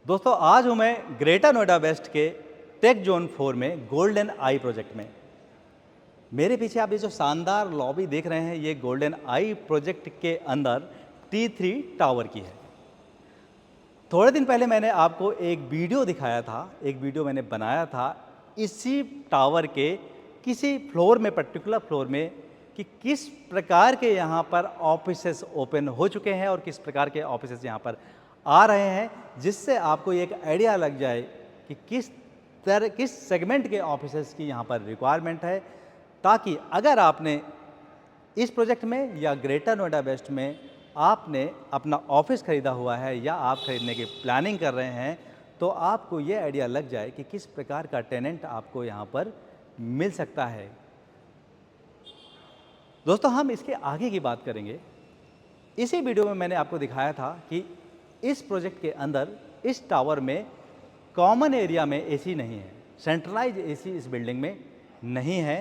दोस्तों आज हूँ मैं ग्रेटर नोएडा वेस्ट के टेक जोन 4 में गोल्डन आई प्रोजेक्ट में। मेरे पीछे आप ये जो शानदार लॉबी देख रहे हैं, ये गोल्डन आई प्रोजेक्ट के अंदर T3 टावर की है। थोड़े दिन पहले मैंने आपको एक वीडियो दिखाया था, एक वीडियो मैंने बनाया था इसी टावर के किसी फ्लोर में, पर्टिकुलर फ्लोर में, कि किस प्रकार के यहाँ पर ऑफिसेस ओपन हो चुके हैं और किस प्रकार के ऑफिसेस यहाँ पर आ रहे हैं, जिससे आपको एक आइडिया लग जाए कि किस सेगमेंट के ऑफिसेस की यहाँ पर रिक्वायरमेंट है, ताकि अगर आपने इस प्रोजेक्ट में या ग्रेटर नोएडा वेस्ट में आपने अपना ऑफिस खरीदा हुआ है या आप खरीदने की प्लानिंग कर रहे हैं, तो आपको ये आइडिया लग जाए कि किस प्रकार का टेनेंट आपको यहाँ पर मिल सकता है। दोस्तों हम इसके आगे की बात करेंगे। इसी वीडियो में मैंने आपको दिखाया था कि इस प्रोजेक्ट के अंदर इस टावर में कॉमन एरिया में एसी नहीं है, सेंट्रलाइज एसी इस बिल्डिंग में नहीं है,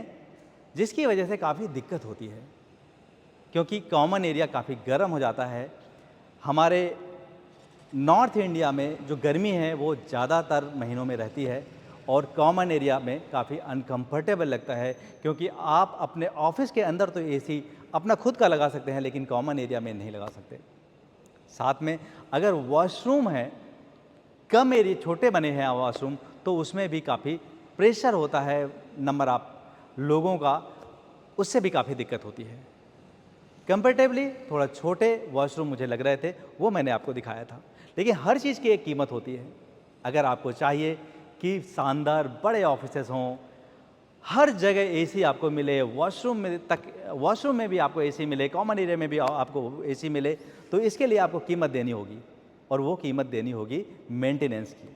जिसकी वजह से काफ़ी दिक्कत होती है, क्योंकि कॉमन एरिया काफ़ी गर्म हो जाता है। हमारे नॉर्थ इंडिया में जो गर्मी है वो ज़्यादातर महीनों में रहती है और कॉमन एरिया में काफ़ी अनकंफर्टेबल लगता है, क्योंकि आप अपने ऑफिस के अंदर तो एसी अपना खुद का लगा सकते हैं, लेकिन कॉमन एरिया में नहीं लगा सकते। साथ में अगर वॉशरूम है, कम एरिया, छोटे बने हैं वॉशरूम, तो उसमें भी काफ़ी प्रेशर होता है नंबर ऑफ लोगों का, उससे भी काफ़ी दिक्कत होती है। कंपेरेटिवली थोड़ा छोटे वॉशरूम मुझे लग रहे थे, वो मैंने आपको दिखाया था। लेकिन हर चीज़ की एक कीमत होती है। अगर आपको चाहिए कि शानदार बड़े ऑफिसेस हों, हर जगह एसी आपको मिले, वॉशरूम में भी आपको एसी मिले, कॉमन एरिया में भी आपको एसी मिले, तो इसके लिए आपको कीमत देनी होगी, और वो कीमत देनी होगी मेंटेनेंस की,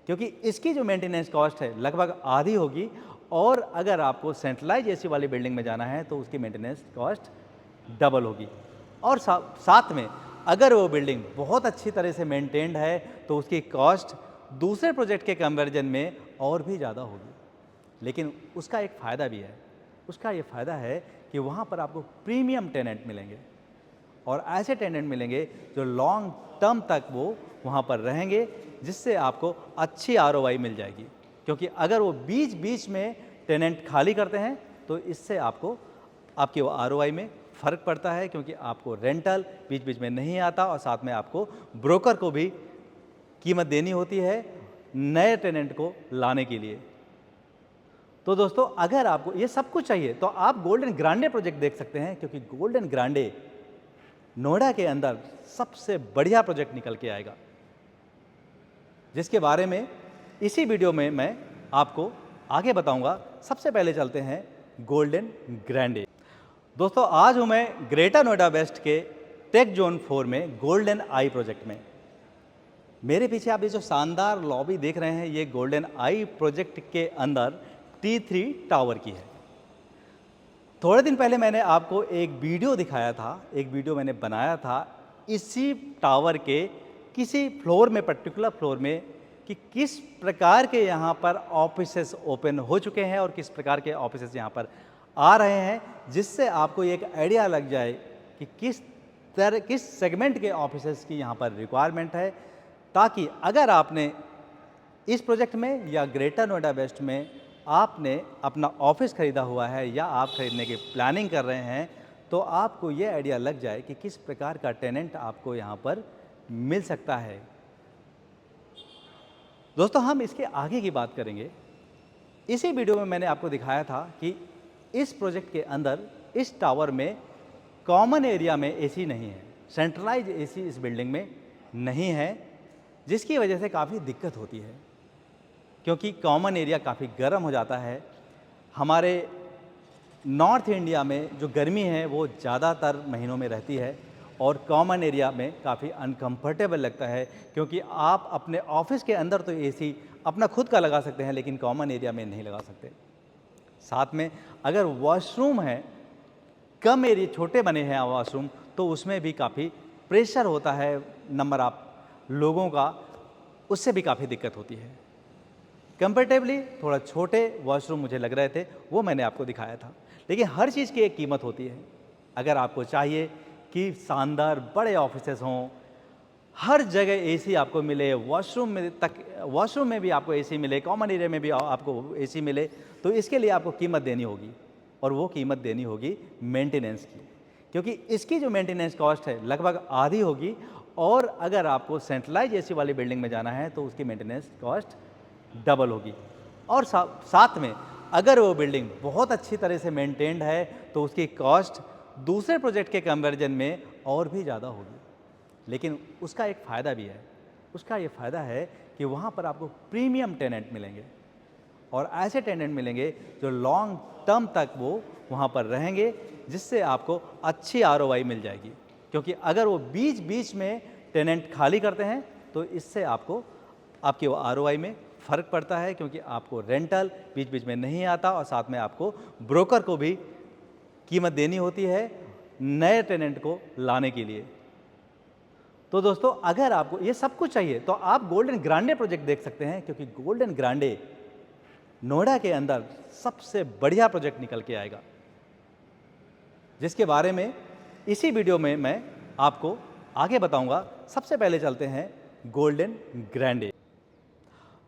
क्योंकि इसकी जो मेंटेनेंस कॉस्ट है लगभग आधी होगी। और अगर आपको सेंट्रलाइज एसी वाली बिल्डिंग में जाना है तो उसकी मेंटेनेंस कॉस्ट डबल होगी। और साथ में अगर वो बिल्डिंग बहुत अच्छी तरह से मेंटेन्ड है तो उसकी कॉस्ट दूसरे प्रोजेक्ट के कंपैरिजन में और भी ज़्यादा होगी। लेकिन उसका एक फ़ायदा भी है। उसका ये फ़ायदा है कि वहाँ पर आपको प्रीमियम टेनेंट मिलेंगे, और ऐसे टेनेंट मिलेंगे जो लॉन्ग टर्म तक वो वहाँ पर रहेंगे, जिससे आपको अच्छी आरओआई मिल जाएगी। क्योंकि अगर वो बीच बीच में टेनेंट खाली करते हैं तो इससे आपको आपकी वो आरओआई में फ़र्क पड़ता है, क्योंकि आपको रेंटल बीच बीच में नहीं आता, और साथ में आपको ब्रोकर को भी कीमत देनी होती है नए टेनेंट को लाने के लिए। तो दोस्तों अगर आपको ये सब कुछ चाहिए तो आप गोल्डन ग्रांडे प्रोजेक्ट देख सकते हैं, क्योंकि गोल्डन ग्रांडे नोएडा के अंदर सबसे बढ़िया प्रोजेक्ट निकल के आएगा, जिसके बारे में इसी वीडियो में मैं आपको आगे बताऊंगा। सबसे पहले चलते हैं गोल्डन ग्रांडे। दोस्तों आज हूँ मैं ग्रेटर नोएडा वेस्ट के टेक जोन 4 में गोल्डन आई प्रोजेक्ट में। मेरे पीछे आप ये जो शानदार लॉबी देख रहे हैं, ये गोल्डन आई प्रोजेक्ट के अंदर T3 टावर की है। थोड़े दिन पहले मैंने आपको एक वीडियो दिखाया था, एक वीडियो मैंने बनाया था इसी टावर के किसी फ्लोर में, पर्टिकुलर फ्लोर में, कि किस प्रकार के यहाँ पर ऑफिसेस ओपन हो चुके हैं और किस प्रकार के ऑफिसेस यहाँ पर आ रहे हैं, जिससे आपको एक आइडिया लग जाए कि किस सेगमेंट के ऑफिसेस की यहाँ पर रिक्वायरमेंट है, ताकि अगर आपने इस प्रोजेक्ट में या ग्रेटर नोएडा वेस्ट में आपने अपना ऑफिस खरीदा हुआ है या आप खरीदने की प्लानिंग कर रहे हैं, तो आपको ये आइडिया लग जाए कि किस प्रकार का टेनेंट आपको यहाँ पर मिल सकता है। दोस्तों हम इसके आगे की बात करेंगे। इसी वीडियो में मैंने आपको दिखाया था कि इस प्रोजेक्ट के अंदर इस टावर में कॉमन एरिया में एसी नहीं है, सेंट्रलाइज एसी इस बिल्डिंग में नहीं है, जिसकी वजह से काफ़ी दिक्कत होती है, क्योंकि कॉमन एरिया काफ़ी गर्म हो जाता है। हमारे नॉर्थ इंडिया में जो गर्मी है वो ज़्यादातर महीनों में रहती है और कॉमन एरिया में काफ़ी अनकंफर्टेबल लगता है, क्योंकि आप अपने ऑफिस के अंदर तो एसी अपना खुद का लगा सकते हैं, लेकिन कॉमन एरिया में नहीं लगा सकते। साथ में अगर वॉशरूम है, कम एरिया, छोटे बने हैं वॉशरूम, तो उसमें भी काफ़ी प्रेशर होता है नंबर ऑफ लोगों का, उससे भी काफ़ी दिक्कत होती है। कंपेरेटिवली थोड़ा छोटे वॉशरूम मुझे लग रहे थे, वो मैंने आपको दिखाया था। लेकिन हर चीज़ की एक कीमत होती है। अगर आपको चाहिए कि शानदार बड़े ऑफिसेस हों, हर जगह एसी आपको मिले, वॉशरूम में भी आपको एसी मिले, कॉमन एरिया में भी आपको एसी मिले, तो इसके लिए आपको कीमत देनी होगी, और वो कीमत देनी होगी मेंटेनेंस की, क्योंकि इसकी जो मेंटेनेंस कॉस्ट है लगभग आधी होगी। और अगर आपको सेंट्रलाइज एसी वाली बिल्डिंग में जाना है तो उसकी मेंटेनेंस कॉस्ट डबल होगी। और साथ में अगर वो बिल्डिंग बहुत अच्छी तरह से मेंटेन्ड है तो उसकी कॉस्ट दूसरे प्रोजेक्ट के कंपैरिजन में और भी ज़्यादा होगी। लेकिन उसका एक फ़ायदा भी है, उसका ये फ़ायदा है कि वहाँ पर आपको प्रीमियम टेनेंट मिलेंगे, और ऐसे टेनेंट मिलेंगे जो लॉन्ग टर्म तक वो वहाँ पर रहेंगे, जिससे आपको अच्छी आरओआई मिल जाएगी। क्योंकि अगर वो बीच बीच में टेनेंट खाली करते हैं तो इससे आपको आपकी वो आरओआई में फ़र्क पड़ता है, क्योंकि आपको रेंटल बीच बीच में नहीं आता, और साथ में आपको ब्रोकर को भी कीमत देनी होती है नए टेनेंट को लाने के लिए। तो दोस्तों, अगर आपको ये सब कुछ चाहिए तो आप गोल्डन ग्रांडे प्रोजेक्ट देख सकते हैं, क्योंकि गोल्डन ग्रांडे नोएडा के अंदर सबसे बढ़िया प्रोजेक्ट निकल के आएगा, जिसके बारे में इसी वीडियो में मैं आपको आगे बताऊंगा। सबसे पहले चलते हैं गोल्डन ग्रांडे।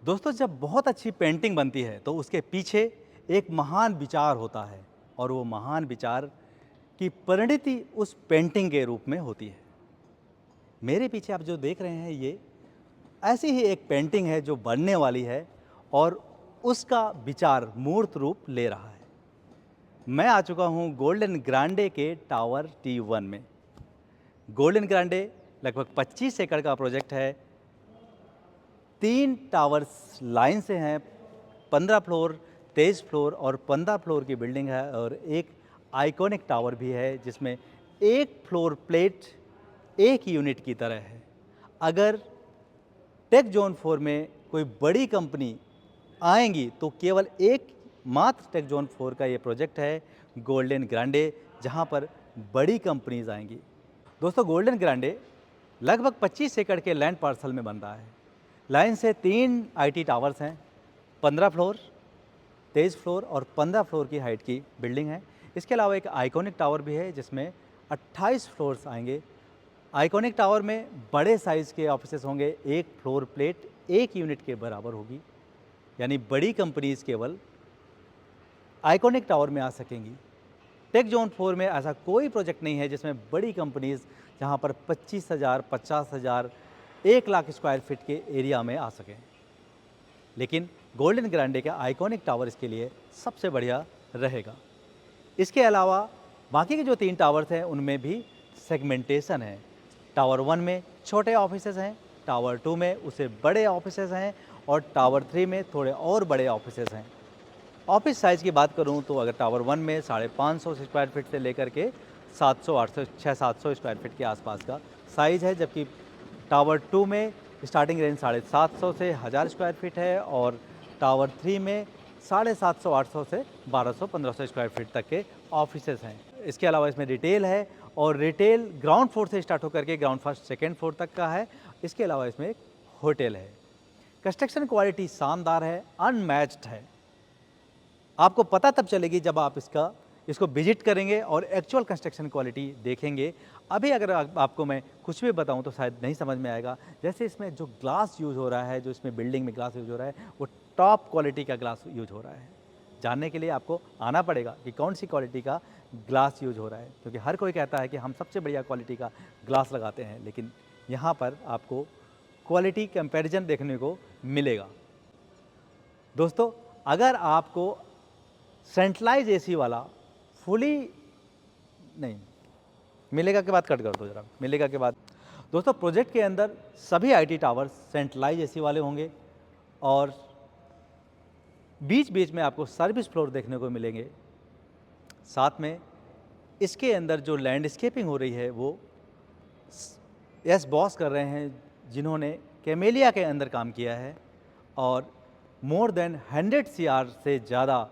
दोस्तों, जब बहुत अच्छी पेंटिंग बनती है तो उसके पीछे एक महान विचार होता है, और वो महान विचार की परिणति उस पेंटिंग के रूप में होती है। मेरे पीछे आप जो देख रहे हैं ये ऐसी ही एक पेंटिंग है जो बनने वाली है, और उसका विचार मूर्त रूप ले रहा है। मैं आ चुका हूँ गोल्डन ग्रांडे के टावर T1 में। गोल्डन ग्रांडे लगभग 25 एकड़ का प्रोजेक्ट है। 3 टावर्स लाइन से हैं, 15 फ्लोर, 23 फ्लोर और 15 फ्लोर की बिल्डिंग है, और एक आइकॉनिक टावर भी है जिसमें एक फ्लोर प्लेट एक यूनिट की तरह है। अगर टेक जोन 4 में कोई बड़ी कंपनी आएंगी तो केवल एक मात्र टेक जोन 4 का ये प्रोजेक्ट है गोल्डन ग्रांडे, जहाँ पर बड़ी कंपनीज आएंगी। दोस्तों, गोल्डन ग्रांडे लगभग 25 एकड़ के लैंड पार्सल में बन रहा है। लाइन से 3 आईटी टावर्स हैं, 15 फ्लोर, 23 फ्लोर और 15 फ्लोर की हाइट की बिल्डिंग है। इसके अलावा एक आइकॉनिक टावर भी है जिसमें 28 फ्लोर्स आएंगे। आइकॉनिक टावर में बड़े साइज़ के ऑफिसेस होंगे, एक फ्लोर प्लेट एक यूनिट के बराबर होगी, यानी बड़ी कंपनीज केवल आइकॉनिक टावर में आ सकेंगी। टेक जोन 4 में ऐसा कोई प्रोजेक्ट नहीं है जिसमें बड़ी कंपनीज जहां पर 25,000, 50,000, 1 लाख स्क्वायर फीट के एरिया में आ सकें। लेकिन गोल्डन ग्रांडे का आइकॉनिक टावर इसके लिए सबसे बढ़िया रहेगा। इसके अलावा बाकी के जो 3 टावर्स हैं उनमें भी सेगमेंटेशन है। टावर 1 में छोटे ऑफिसेज हैं, टावर 2 में उससे बड़े ऑफिसेज हैं, और टावर 3 में थोड़े और बड़े ऑफिसेज हैं। ऑफिस साइज़ की बात करूं तो अगर टावर 1 में 550 स्क्वायर फीट से लेकर के 700, 800, 600-700 स्क्वायर फीट के आसपास का साइज़ है, जबकि टावर 2 में स्टार्टिंग रेंज 750 से 1000 स्क्वायर फीट है, और टावर 3 में 750, 800 से 1200, 1500 स्क्वायर फीट तक के ऑफिसेज हैं। इसके अलावा इसमें रिटेल है, और रिटेल ग्राउंड फ्लोर से स्टार्ट होकर के ग्राउंड फर्स्ट सेकेंड फ्लोर तक का है। इसके अलावा इसमें एक होटल है। कंस्ट्रक्शन क्वालिटी शानदार है, अनमैच्ड है। आपको पता तब चलेगी जब आप इसको विजिट करेंगे और एक्चुअल कंस्ट्रक्शन क्वालिटी देखेंगे। अभी अगर आपको मैं कुछ भी बताऊं तो शायद नहीं समझ में आएगा। जैसे इसमें जो ग्लास यूज़ हो रहा है, जो इसमें बिल्डिंग में ग्लास यूज़ हो रहा है, वो टॉप क्वालिटी का ग्लास यूज हो रहा है। जानने के लिए आपको आना पड़ेगा कि कौन सी क्वालिटी का ग्लास यूज हो रहा है, क्योंकि हर कोई कहता है कि हम सबसे बढ़िया क्वालिटी का ग्लास लगाते हैं, लेकिन यहाँ पर आपको क्वालिटी कंपैरिजन देखने को मिलेगा। दोस्तों, अगर आपको सेंट्रलाइज एसी वाला फुली नहीं मिलेगा के बाद कट कर दो जरा, मिलेगा के बाद। दोस्तों, प्रोजेक्ट के अंदर सभी आईटी टावर्स सेंट्रलाइज एसी वाले होंगे, और बीच बीच में आपको सर्विस फ्लोर देखने को मिलेंगे। साथ में इसके अंदर जो लैंडस्केपिंग हो रही है वो यस बॉस कर रहे हैं, जिन्होंने कैमेलिया के अंदर काम किया है, और मोर देन 100 CR से ज़्यादा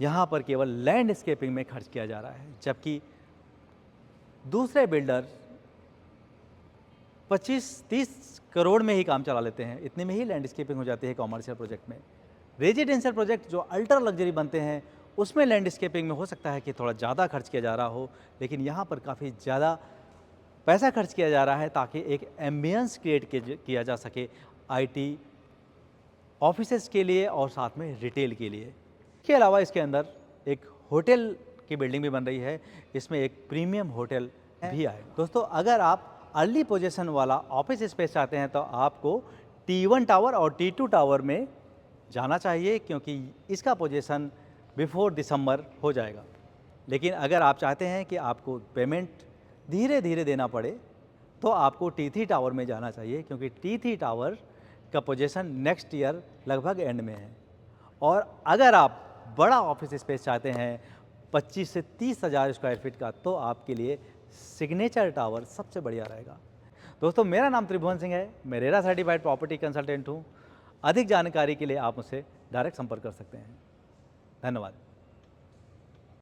यहाँ पर केवल लैंडस्केपिंग में खर्च किया जा रहा है, जबकि दूसरे बिल्डर 25-30 करोड़ में ही काम चला लेते हैं। इतने में ही लैंडस्केपिंग हो जाती है कॉमर्शियल प्रोजेक्ट में। रेजिडेंशियल प्रोजेक्ट जो अल्ट्रा लग्जरी बनते हैं उसमें लैंडस्केपिंग में हो सकता है कि थोड़ा ज़्यादा खर्च किया जा रहा हो, लेकिन यहाँ पर काफ़ी ज़्यादा पैसा खर्च किया जा रहा है ताकि एक एम्बियंस क्रिएट किया जा सके आईटी ऑफिसेज के लिए और साथ में रिटेल के लिए। इसके अलावा इसके अंदर एक होटल की बिल्डिंग भी बन रही है, इसमें एक प्रीमियम होटल भी आए। दोस्तों, अगर आप अर्ली पोजीशन वाला ऑफिस स्पेस चाहते हैं तो आपको T1 टावर और T2 टावर में जाना चाहिए, क्योंकि इसका पोजीशन बिफोर दिसंबर हो जाएगा। लेकिन अगर आप चाहते हैं कि आपको पेमेंट धीरे धीरे देना पड़े तो आपको T3 टावर में जाना चाहिए, क्योंकि T3 टावर का पोजीशन नेक्स्ट ईयर लगभग एंड में है। और अगर आप बड़ा ऑफिस स्पेस चाहते हैं 25 से 30 हज़ार स्क्वायर फीट का, तो आपके लिए सिग्नेचर टावर सबसे बढ़िया रहेगा। दोस्तों, मेरा नाम त्रिभुवन सिंह है, मैं रेरा सर्टिफाइड प्रॉपर्टी कंसल्टेंट हूँ। अधिक जानकारी के लिए आप मुझसे डायरेक्ट संपर्क कर सकते हैं। धन्यवाद।